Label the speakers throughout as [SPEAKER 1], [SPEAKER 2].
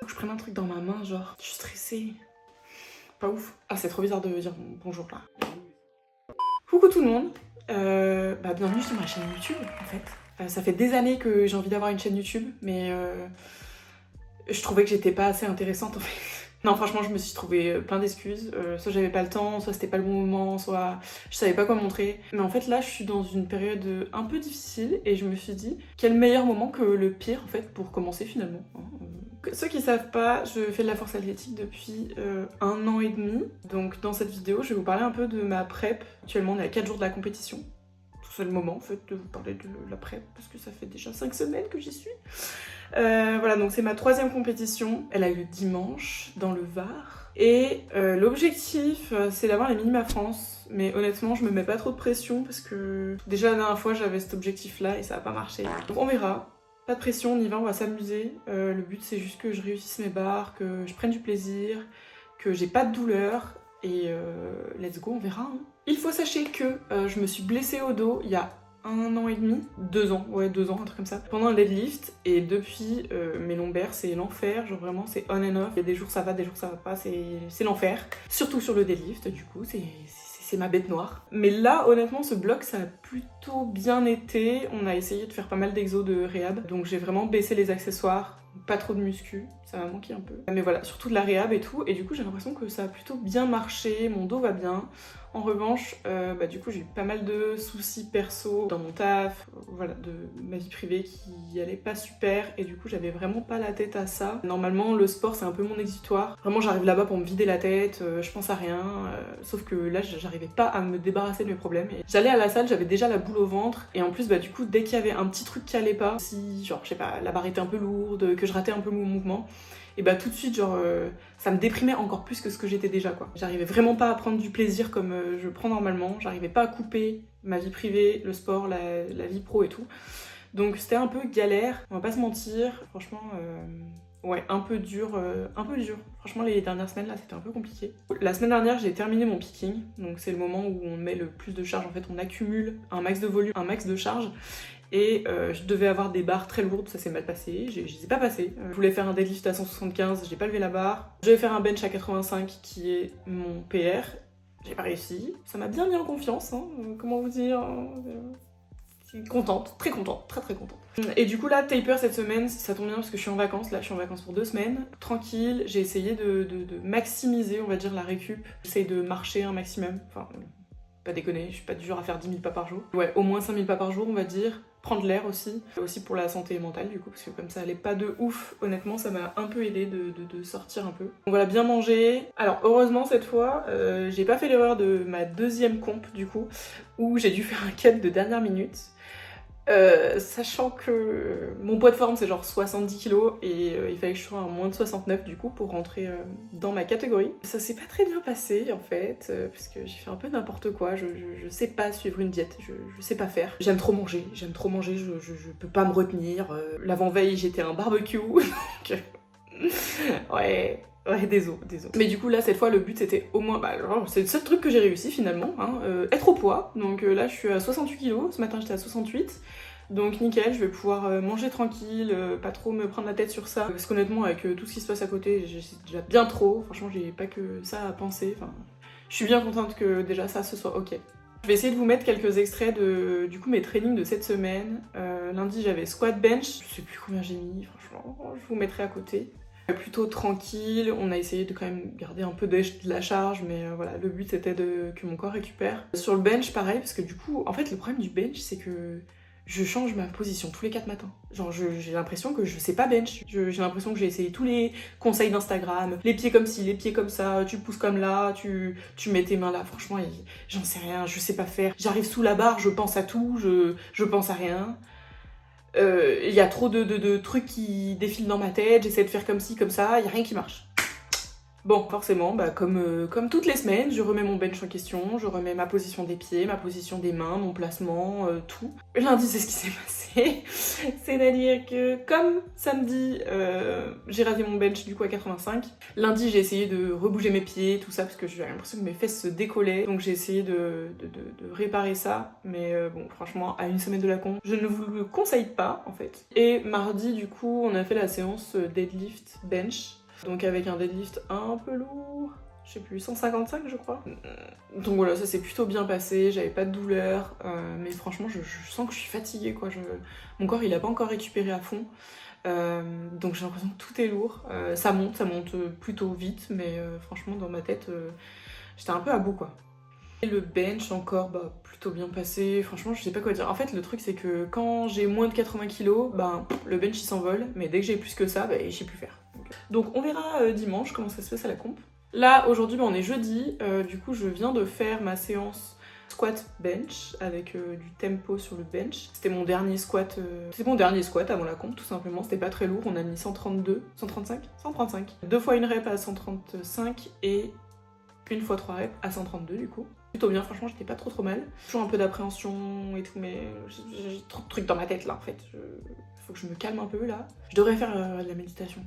[SPEAKER 1] Faut que je prenne un truc dans ma main, genre, je suis stressée. Pas ouf. Ah, c'est trop bizarre de dire bonjour là. Coucou tout le monde. Bienvenue sur ma chaîne YouTube en fait. Ça fait des années que j'ai envie d'avoir une chaîne YouTube, mais je trouvais que j'étais pas assez intéressante en fait. Non, franchement, je me suis trouvé plein d'excuses. Soit j'avais pas le temps, soit c'était pas le bon moment, soit je savais pas quoi montrer. Mais en fait, là, je suis dans une période un peu difficile et je me suis dit, quel meilleur moment que le pire en fait pour commencer finalement. Ceux qui savent pas, je fais de la force athlétique depuis 1 an et demi. Donc dans cette vidéo, je vais vous parler un peu de ma prep. Actuellement, on est à 4 jours de la compétition. C'est le moment en fait de vous parler de la prep parce que ça fait déjà 5 semaines que j'y suis. Voilà, donc c'est ma 3e compétition. Elle a eu dimanche dans le Var. Et l'objectif, c'est d'avoir les minima France. Mais honnêtement, je me mets pas trop de pression parce que déjà la dernière fois, j'avais cet objectif-là et ça a pas marché. Donc on verra. Pas de pression, on y va, on va s'amuser. Le but, c'est juste que je réussisse mes barres, que je prenne du plaisir, que j'ai pas de douleur. Et let's go, on verra. Hein. Il faut sachez que je me suis blessée au dos il y a 1 an et demi, 2 ans, ouais 2 ans, un truc comme ça, pendant un deadlift, et depuis mes lombaires c'est l'enfer, genre vraiment c'est on and off, il y a des jours ça va, des jours ça va pas, c'est l'enfer, surtout sur le deadlift, du coup c'est ma bête noire. Mais là honnêtement ce bloc ça a plutôt bien été, on a essayé de faire pas mal d'exos de réhab, donc j'ai vraiment baissé les accessoires, pas trop de muscu, ça m'a manqué un peu. Mais voilà, surtout de la réhab et tout, et du coup j'ai l'impression que ça a plutôt bien marché, mon dos va bien. En revanche, du coup j'ai eu pas mal de soucis perso dans mon taf, voilà, de ma vie privée qui allait pas super, et du coup j'avais vraiment pas la tête à ça. Normalement le sport c'est un peu mon exutoire, vraiment j'arrive là-bas pour me vider la tête, je pense à rien, sauf que là j'arrivais pas à me débarrasser de mes problèmes. J'allais à la salle, j'avais déjà la boule au ventre, et en plus du coup dès qu'il y avait un petit truc qui allait pas, si genre je sais pas, la barre était un peu lourde, que je ratais un peu mon mouvement, et tout de suite genre ça me déprimait encore plus que ce que j'étais déjà quoi. J'arrivais vraiment pas à prendre du plaisir comme je prends normalement, j'arrivais pas à couper ma vie privée, le sport, la vie pro et tout. Donc c'était un peu galère, on va pas se mentir, franchement ouais, un peu dur. Franchement les dernières semaines là c'était un peu compliqué. La semaine dernière j'ai terminé mon picking, donc c'est le moment où on met le plus de charge, en fait on accumule un max de volume, un max de charge. Et je devais avoir des barres très lourdes, ça s'est mal passé, je les ai pas passées. Je voulais faire un deadlift à 175, j'ai pas levé la barre. Je vais faire un bench à 85 qui est mon PR, j'ai pas réussi. Ça m'a bien mis en confiance, hein, comment vous dire, contente, très contente, très contente. Et du coup là, taper cette semaine, ça tombe bien parce que je suis en vacances, là je suis en vacances pour 2 semaines. Tranquille, j'ai essayé de maximiser, on va dire, la récup. J'essaye de marcher un maximum, enfin, pas déconner, je suis pas du genre à faire 10 000 pas par jour. Ouais, au moins 5 000 pas par jour on va dire. Prendre l'air aussi pour la santé mentale du coup, parce que comme ça allait pas de ouf, honnêtement ça m'a un peu aidé de sortir un peu. Donc voilà, bien manger. Alors heureusement cette fois, j'ai pas fait l'erreur de ma 2e comp du coup, où j'ai dû faire un cut de dernière minute. Sachant que mon poids de forme c'est genre 70 kg et il fallait que je sois à moins de 69 du coup pour rentrer dans ma catégorie. Ça s'est pas très bien passé en fait, parce que j'ai fait un peu n'importe quoi, je sais pas suivre une diète, je sais pas faire. J'aime trop manger, je peux pas me retenir. L'avant-veille j'étais à un barbecue, donc ouais... Ouais, désolé. Mais du coup là cette fois le but c'était au moins, c'est le seul truc que j'ai réussi finalement, hein, être au poids. Donc là je suis à 68 kg, ce matin j'étais à 68. Donc nickel, je vais pouvoir manger tranquille, pas trop me prendre la tête sur ça. Parce qu'honnêtement avec tout ce qui se passe à côté, j'ai déjà bien trop, franchement j'ai pas que ça à penser. Enfin, je suis bien contente que déjà ça ce soit ok. Je vais essayer de vous mettre quelques extraits de du coup mes trainings de cette semaine. Lundi j'avais squat bench, je sais plus combien j'ai mis, franchement, je vous mettrai à côté. Plutôt tranquille, on a essayé de quand même garder un peu de la charge, mais voilà, le but c'était que mon corps récupère. Sur le bench, pareil, parce que du coup, en fait, le problème du bench, c'est que je change ma position tous les 4 matins. Genre, j'ai l'impression que je sais pas bench. J'ai l'impression que j'ai essayé tous les conseils d'Instagram, les pieds comme ci, les pieds comme ça, tu pousses comme là, tu mets tes mains là. Franchement, j'en sais rien, je sais pas faire. J'arrive sous la barre, je pense à tout, je pense à rien. Il y a trop de trucs qui défilent dans ma tête, j'essaie de faire comme ci, comme ça, il y a rien qui marche. Bon, forcément, comme toutes les semaines, je remets mon bench en question, je remets ma position des pieds, ma position des mains, mon placement, tout. Lundi, c'est ce qui s'est passé. C'est-à-dire que, comme samedi, j'ai rasé mon bench du coup à 85. Lundi j'ai essayé de rebouger mes pieds, tout ça, parce que j'avais l'impression que mes fesses se décollaient. Donc j'ai essayé de réparer ça. Mais bon, franchement, à une semaine de la con, je ne vous le conseille pas en fait. Et mardi du coup, on a fait la séance deadlift bench. Donc avec un deadlift un peu lourd. Je sais plus, 155 je crois. Donc voilà, ça s'est plutôt bien passé, j'avais pas de douleur, mais franchement je sens que je suis fatiguée quoi. Mon corps il a pas encore récupéré à fond, donc j'ai l'impression que tout est lourd. Ça monte plutôt vite, mais franchement dans ma tête j'étais un peu à bout quoi. Et le bench encore plutôt bien passé, franchement je sais pas quoi dire. En fait le truc c'est que quand j'ai moins de 80 kg, le bench il s'envole, mais dès que j'ai plus que ça, je sais plus faire. Donc on verra dimanche comment ça se passe à la comp. Là, aujourd'hui, on est jeudi, du coup, je viens de faire ma séance squat bench avec du tempo sur le bench. C'était mon dernier squat, avant la comp, tout simplement. C'était pas très lourd, on a mis 135. 2 fois une rep à 135 et une fois 3 reps à 132 du coup. Plutôt bien, franchement, j'étais pas trop mal. Toujours un peu d'appréhension et tout, mais j'ai trop de trucs dans ma tête là en fait. Faut que je me calme un peu là. Je devrais faire de la méditation.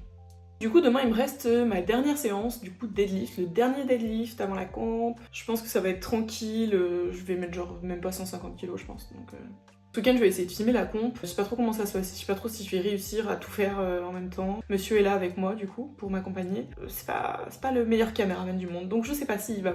[SPEAKER 1] Du coup, demain, il me reste ma dernière séance, du coup, de deadlift, le dernier deadlift avant la comp. Je pense que ça va être tranquille, je vais mettre genre même pas 150 kg, je pense. Donc, ce week-end, je vais essayer de filmer la comp. Je sais pas trop comment ça se passe, je sais pas trop si je vais réussir à tout faire en même temps. Monsieur est là avec moi, du coup, pour m'accompagner. C'est pas le meilleur caméraman du monde, donc je sais pas s'il va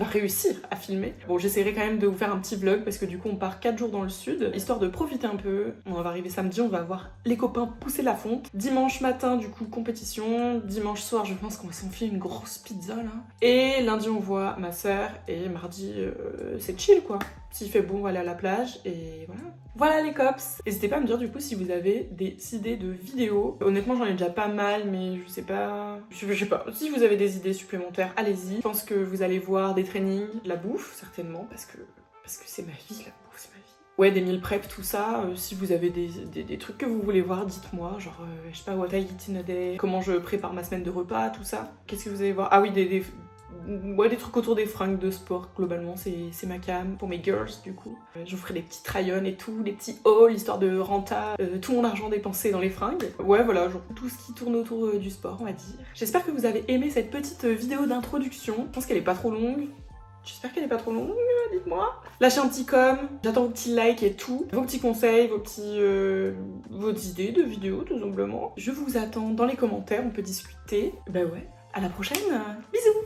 [SPEAKER 1] réussir à filmer. Bon, j'essaierai quand même de vous faire un petit vlog, parce que du coup, on part 4 jours dans le sud, histoire de profiter un peu. On va arriver samedi, on va voir les copains pousser la fonte. Dimanche matin, du coup, compétition. Dimanche soir, je pense qu'on va s'enfiler une grosse pizza, là. Et lundi, on voit ma soeur, et mardi, c'est chill, quoi. S'il fait bon, on va aller à la plage, et voilà. Voilà les cops. N'hésitez pas à me dire du coup si vous avez des idées de vidéos. Honnêtement, j'en ai déjà pas mal, mais je sais pas. Si vous avez des idées supplémentaires, allez-y. Je pense que vous allez voir des trainings, la bouffe, certainement, parce que c'est ma vie, la bouffe, c'est ma vie. Ouais, des meal prep, tout ça. Si vous avez des trucs que vous voulez voir, dites-moi. Genre, je sais pas, what I eat in a day, comment je prépare ma semaine de repas, tout ça. Qu'est-ce que vous allez voir? Ah oui, des trucs autour des fringues de sport, globalement, c'est ma cam. Pour mes girls, du coup. Je vous ferai des petits try-on et tout, des petits hauls, histoire de renta tout mon argent dépensé dans les fringues. Ouais, voilà, genre tout ce qui tourne autour du sport, on va dire. J'espère que vous avez aimé cette petite vidéo d'introduction. Je pense qu'elle est pas trop longue. J'espère qu'elle est pas trop longue, dites-moi. Lâchez un petit com, j'attends vos petits likes et tout. Vos petits conseils, vos idées de vidéos, tout simplement. Je vous attends dans les commentaires, on peut discuter. Bah ouais, à la prochaine. Bisous!